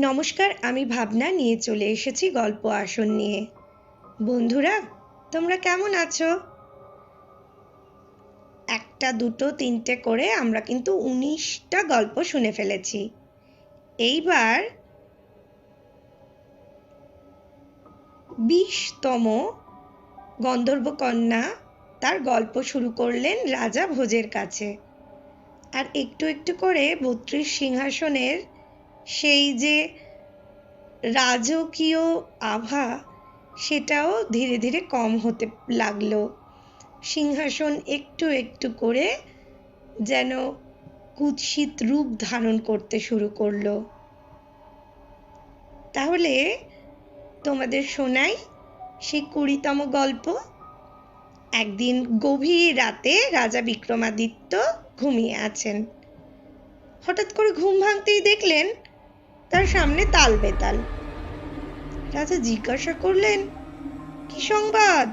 নমস্কার, আমি ভাবনা নিয়ে চলে এসেছি গল্প আসর নিয়ে। বন্ধুরা, তোমরা কেমন আছো? একটা, দুটো, তিনটে করে আমরা কিন্তু 19টা গল্প শুনে ফেলেছি। এইবার 20তম গন্ধর্বকন্যা তার গল্প শুরু করলেন রাজা ভোজের কাছে। আর একটু একটু করে 32 সিংহাসনের সেই যে রাজকীয় আভা, সেটাও ধীরে ধীরে কম হতে লাগলো। সিংহাসন একটু একটু করে যেন কুৎসিত রূপ ধারণ করতে শুরু করলো। তাহলে তোমাদের শোনাই সেই 20তম গল্প। একদিন গভীর রাতে রাজা বিক্রমাদিত্য ঘুমিয়ে আছেন। হঠাৎ করে ঘুম ভাঙতেই দেখলেন তার সামনে তাল বেতাল। রাজা জিজ্ঞাসা করলেন, কি সংবাদ?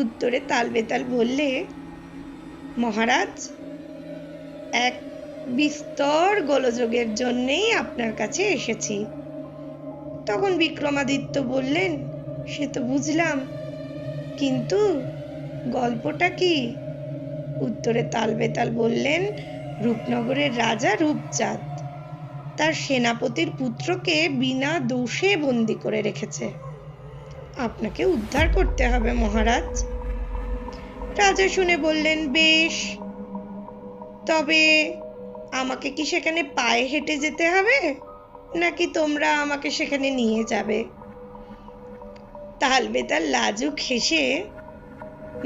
উত্তরে তাল বেতাল বললে, মহারাজ, এক বিস্তর গোলযোগের জন্যেই আপনার কাছে এসেছি। তখন বিক্রমাদিত্য বললেন, সে তো বুঝলাম, কিন্তু গল্পটা কি? উত্তরে তাল বেতাল বললেন, রূপনগরের রাজা রূপচাঁদ তার সেনাপতির পুত্রকে বিনা দোষে বন্দি করে রেখেছে। আপনাকে উদ্ধার করতে হবে মহারাজ। রাজা শুনে বললেন, বেশ, তবে আমাকে কি সেখানে পায়ে হেঁটে যেতে হবে, নাকি তোমরা আমাকে সেখানে নিয়ে যাবে? তাল বেতাল লাজুক হেসে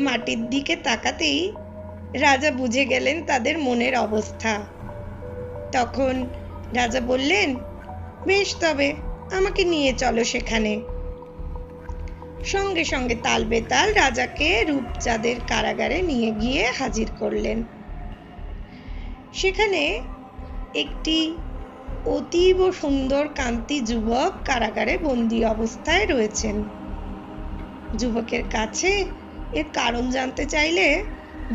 মাটির দিকে তাকাতেই রাজা বুঝে গেলেন তাদের মনের অবস্থা। তখন রাজা বললেন, বেশ, তবে আমাকে নিয়ে চলো সেখানে। সঙ্গে সঙ্গে তাল বেতাল রাজাকে রূপচাঁদের কারাগারে নিয়ে গিয়ে হাজির করলেন। সেখানে একটি অতীব সুন্দর কান্তি যুবক কারাগারে বন্দী অবস্থায় রয়েছেন। যুবকের কাছে এর কারণ জানতে চাইলে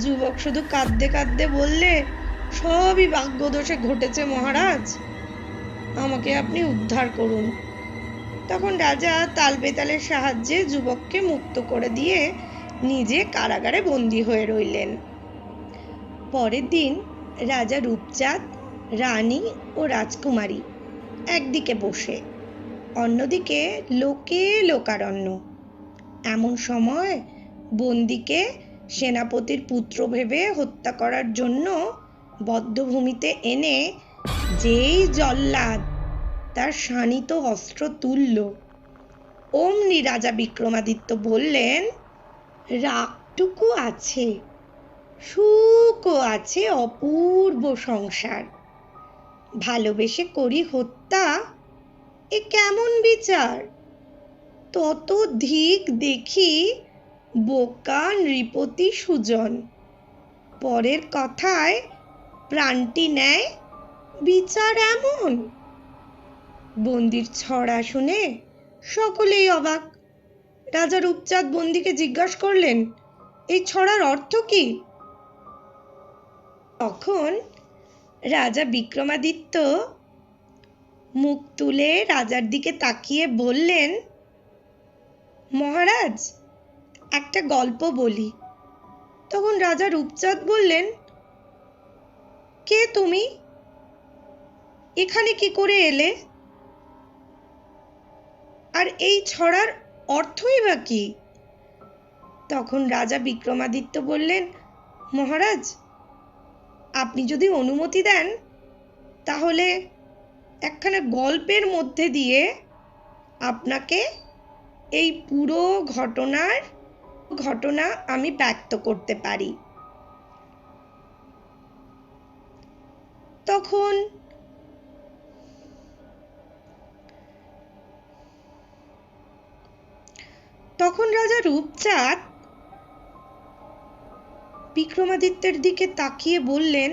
যুবক শুধু কাঁদতে কাঁদতে বললে, সবই ভাগ্যদোষে ঘটেছে মহারাজ, আমাকে আপনি উদ্ধার করুন। তখন রাজা তাল বেতালের সাহায্যে যুবককে মুক্ত করে দিয়ে নিজে কারাগারে বন্দী হয়ে রইলেন। পরের দিন রাজা রূপচাঁদ, রানী ও রাজকুমারী একদিকে বসে, অন্যদিকে লোকে লোকারণ্য। এমন সময় বন্দীকে সেনাপতির পুত্র ভেবে হত্যা করার জন্য বধ্যভূমিতে এনে যেই জল্লাদ তার শানিত অস্ত্র তুলল, অমনি রাজা বিক্রমাদিত্য বললেন, রাগটুকু আছে, সুখও আছে অপূর্ব সংসার, ভালোবেসে করি হত্যা, এ কেমন বিচার? তত ধিক দেখি বোকা নৃপতি সুজন, পরের কথায় প্রাণটি নেয়, বিচার এমন? বন্দির ছড়া শুনে সকলেই অবাক। রাজা রূপচাঁদ বন্দীকে জিজ্ঞাসা করলেন, এই ছড়ার অর্থ কি? তখন রাজা বিক্রমাদিত্য মুখ তুলে রাজার দিকে তাকিয়ে বললেন, মহারাজ, একটা গল্প বলি। তখন রাজা রূপচাঁদ বললেন, কে তুমি? এখানে কি করে এলে? আর এই ছড়ার অর্থই বা কি? তখন রাজা বিক্রমাদিত্য বললেন, মহারাজ, আপনি যদি অনুমতি দেন তাহলে একখানা গল্পের মধ্যে দিয়ে আপনাকে এই পুরো ঘটনা আমি ব্যক্ত করতে পারি। তখন রাজা রূপচাঁদ বিক্রমাদিত্যের দিকে তাকিয়ে বললেন,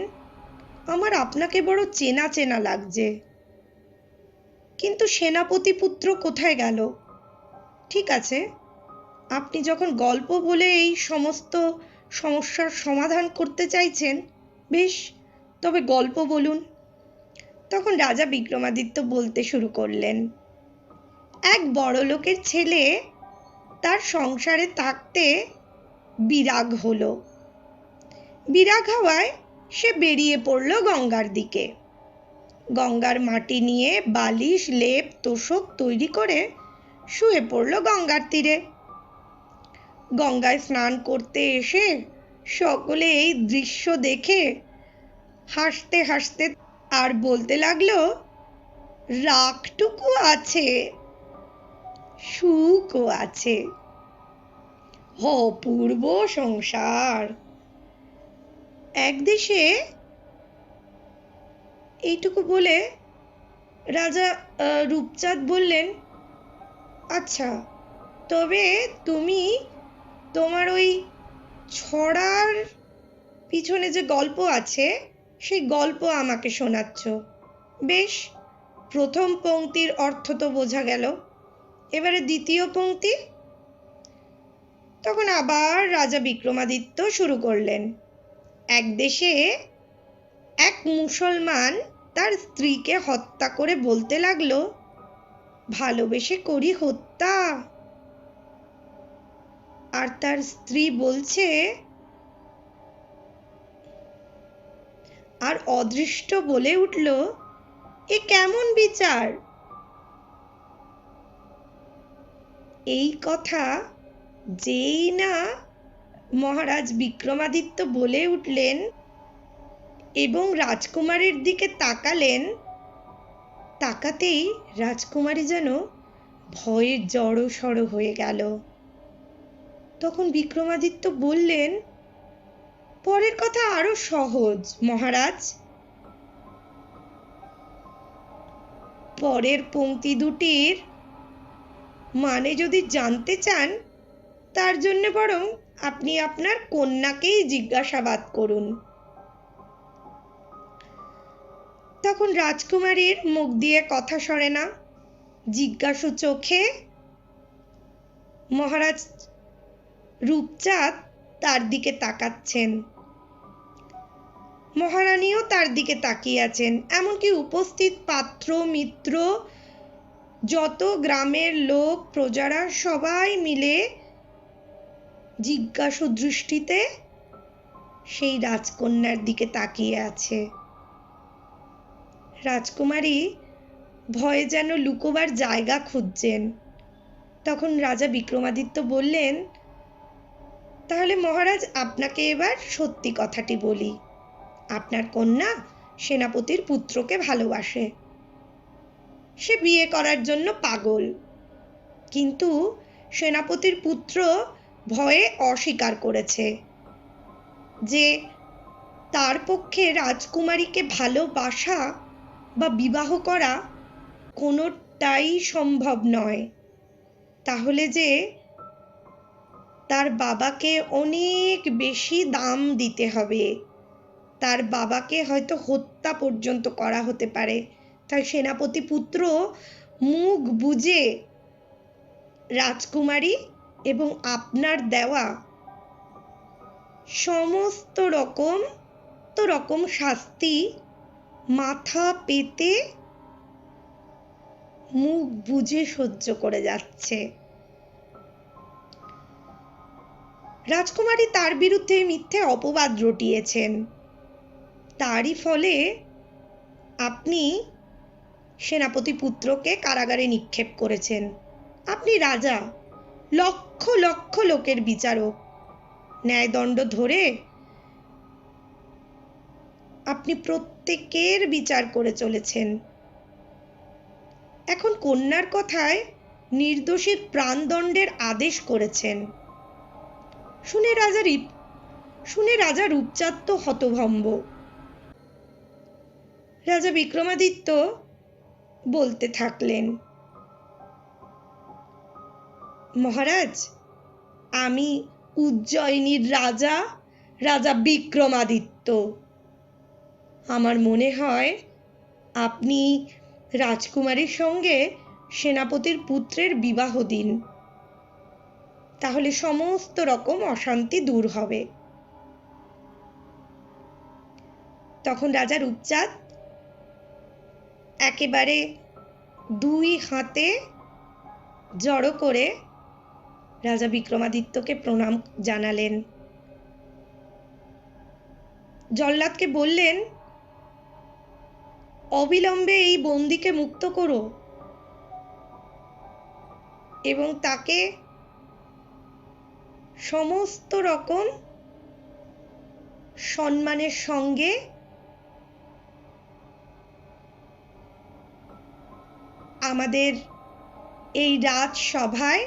আমার আপনাকে বড় চেনা চেনা লাগছে, কিন্তু সেনাপতি পুত্র কোথায় গেল? ঠিক আছে, আপনি যখন গল্প বলে এই সমস্ত সমস্যার সমাধান করতে চাইছেন, বেশ, তবে গল্প বলুন। তখন রাজা বিক্রমাদিত্য বলতে শুরু করলেন, এক বড়লোকের ছেলে তার সংসারে থাকতে বিরাগ হলো। বিরাগ হওয়ায় সে বেরিয়ে পড়ল গঙ্গার দিকে। গঙ্গার মাটি নিয়ে বালিশ, লেপ, তোশক তৈরি করে শুয়ে পড়ল গঙ্গার তীরে। গঙ্গায় স্নান করতে এসে সকলে এই দৃশ্য দেখে হাসতে হাসতে আর বলতে লাগলো, রাগটুকু আছে, সুখও আছে, অপূর্ব সংসার। এক দেশে এইটুকু বলে রাজা রূপচাঁদ বললেন, আচ্ছা, তবে তুমি তোমার ওই ছড়ার পিছনে যে গল্প আছে সেই গল্প আমাকে শোনাচ্ছ। বেশ, প্রথম পংক্তির অর্থ তো বোঝা গেল, এবারে দ্বিতীয় পংক্তি। তখন আবার রাজা বিক্রমাদিত্য শুরু করলেন, এক দেশে এক মুসলমান তার স্ত্রীকে হত্যা করে বলতে লাগলো, ভালোবেসে করি হত্যা। আর তার স্ত্রী বলছে, আর অদৃষ্ট বলে উঠল, এ কেমন বিচার। এই কথা যেই না মহারাজ বিক্রমাদিত্য বলে উঠলেন এবং রাজকুমারীর দিকে তাকালেন, তাকাতেই রাজকুমারী যেন ভয়ে জড়সড় হয়ে গেল। তখন বিক্রমাদিত্য বললেন, পরের কথা আরো সহজ মহারাজ। পরের পংক্তি দুটির মানে যদি জানতে চান, তার জন্য বরং আপনি আপনার কন্যাকেই জিজ্ঞাসাবাদ করুন। তখন রাজকুমারীর মুখ দিয়ে কথা সরে না, জিজ্ঞাসু চোখে মহারাজ রূপচাঁদ তার দিকে তাকাচ্ছেন। মহারানীও তার দিকে তাকিয়ে আছেন। এমনকি উপস্থিত পাত্র, মিত্র, যত গ্রামের লোক, প্রজারা সবাই মিলে জিজ্ঞাসু দৃষ্টিতে সেই রাজকন্যার দিকে তাকিয়ে আছে। রাজকুমারী ভয়ে যেন লুকোবার জায়গা খুঁজছেন। তখন রাজা বিক্রমাদিত্য বললেন, তাহলে মহারাজ, আপনাকে এবার সত্যি কথাটি বলি। আপনার কন্যা সেনাপতির পুত্রকে ভালোবাসে, সে বিয়ে করার জন্য পাগল, কিন্তু সেনাপতির পুত্র ভয়ে অস্বীকার করেছে যে তার পক্ষে রাজকুমারীকে ভালোবাসা বা বিবাহ করা কোনোটাই সম্ভব নয়। তাহলে যে তার বাবাকে অনেক বেশি দাম দিতে হবে, তার বাবাকে হয়তো হত্যা পর্যন্ত করা হতে পারে। তাই সেনাপতি পুত্র মুখ বুজে রাজকুমারী এবং আপনার দেওয়া সমস্ত রকম শাস্তি মাথা পেতে মুখ বুজে সহ্য করে যাচ্ছে। রাজকুমারী তার বিরুদ্ধে মিথ্যে অপবাদ রটিয়েছেন, তারই ফলে আপনি সেনাপতি পুত্রকে কারাগারে নিক্ষেপ করেছেন। আপনি রাজা, লক্ষ লক্ষ লোকের বিচারক, ন্যায়দণ্ড ধরে আপনি প্রত্যেকের বিচার করে চলেছেন। এখন কন্যার কথায় নির্দোষীর প্রাণদণ্ডের আদেশ করেছেন। শুনে রাজা রূপচাঁদ তো হতভম্ব। রাজা বিক্রমাদিত্য বলতে থাকলেন, মহারাজ, আমি উজ্জয়িনীর রাজা বিক্রমাদিত্য। আমার মনে হয় আপনি রাজকুমারীর সঙ্গে সেনাপতির পুত্রের বিবাহ দিন, তাহলে সমস্ত রকম অশান্তি দূর হবে। তখন রাজা রূপচাঁদ একেবারে দুই হাতে জড়ো করে রাজা বিক্রমাদিত্যকে প্রণাম জানালেন। জল্লাদকে বললেন, অবিলম্বে এই বন্দীকে মুক্ত করো এবং তাকে সমস্ত রকম সম্মানের সঙ্গে আমাদের এই রাজসভায়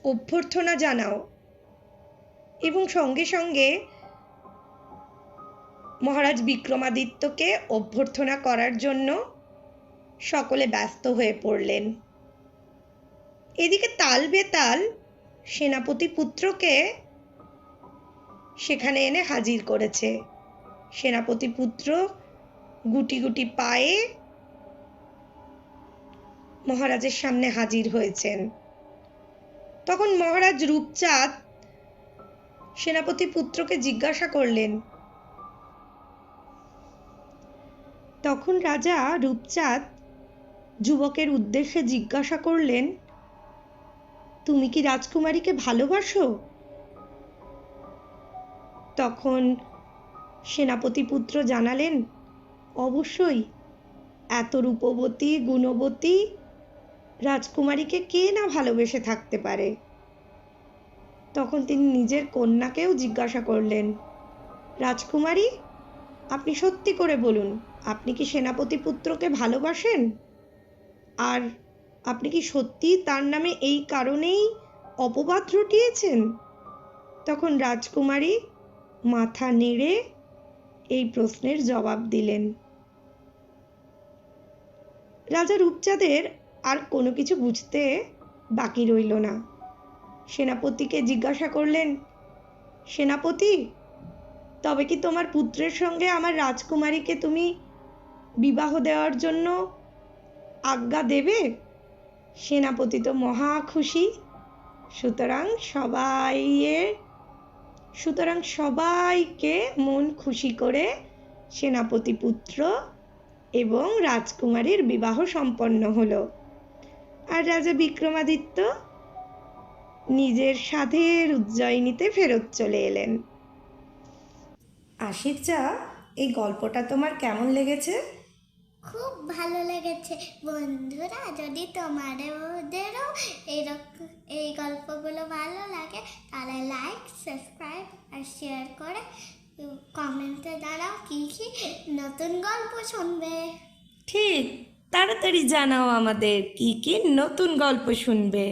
অভ্যর্থনা জানাও। এবং সঙ্গে সঙ্গে মহারাজ বিক্রমাদিত্যকে অভ্যর্থনা করার জন্য সকলে ব্যস্ত হয়ে পড়লেন। এদিকে তাল বেতাল সেনাপতি পুত্রকে সেখানে এনে হাজির করেছে। সেনাপতি পুত্র গুটি গুটি পায়ে মহারাজের সামনে হাজির হয়েছেন। তখন মহারাজ রূপচাঁদ সেনাপতি পুত্রকে জিজ্ঞাসা করলেন। তখন রাজা রূপচাঁদ যুবকের উদ্দেশ্যে জিজ্ঞাসা করলেন, তুমি কি রাজকুমারীকে ভালোবাসো? তখন সেনাপতি পুত্র জানালেন, অবশ্যই, এত রূপবতী গুণবতী রাজকুমারীকে কে না ভালোবেসে থাকতে পারে। তখন তিনি নিজের কন্যাকেও জিজ্ঞাসা করলেন, রাজকুমারী, আপনি সত্যি করে বলুন, আপনি কি সেনাপতি পুত্রকে ভালোবাসেন? আর আপনি কি সত্যি তার নামে এই কারণেই অপবাদ রটিয়েছেন? তখন রাজকুমারী মাথা নেড়ে এই প্রশ্নের জবাব দিলেন। রাজা রূপচাঁদের আর কোনো কিছু বুঝতে বাকি রইল না। সেনাপতিকে জিজ্ঞাসা করলেন, সেনাপতি, তবে কি তোমার পুত্রের সঙ্গে আমার রাজকুমারীকে তুমি বিবাহ দেওয়ার জন্য আজ্ঞা দেবে? সেনাপতি তো মহা খুশি। সুতরাং সবাইকে মন খুশি করে সেনাপতি পুত্র এবং রাজকুমারীর বিবাহ সম্পন্ন হলো। আর রাজা বিক্রমাদিত্য নিজের সাধের উজ্জয়িনীতে ফেরত চলে এলেন। আশিরচা, এই গল্পটা তোমার কেমন লেগেছে? খুব ভালো লেগেছে। বন্ধুরা, যদি তোমাদেরও এই গল্পগুলো ভালো লাগে তাহলে লাইক, সাবস্ক্রাইব আর শেয়ার করে কমেন্টে জানাও কি কি নতুন গল্প শুনবে। ঠিক, তাড়াতাড়ি জানাও আমাদের কি কি নতুন গল্প শুনবে।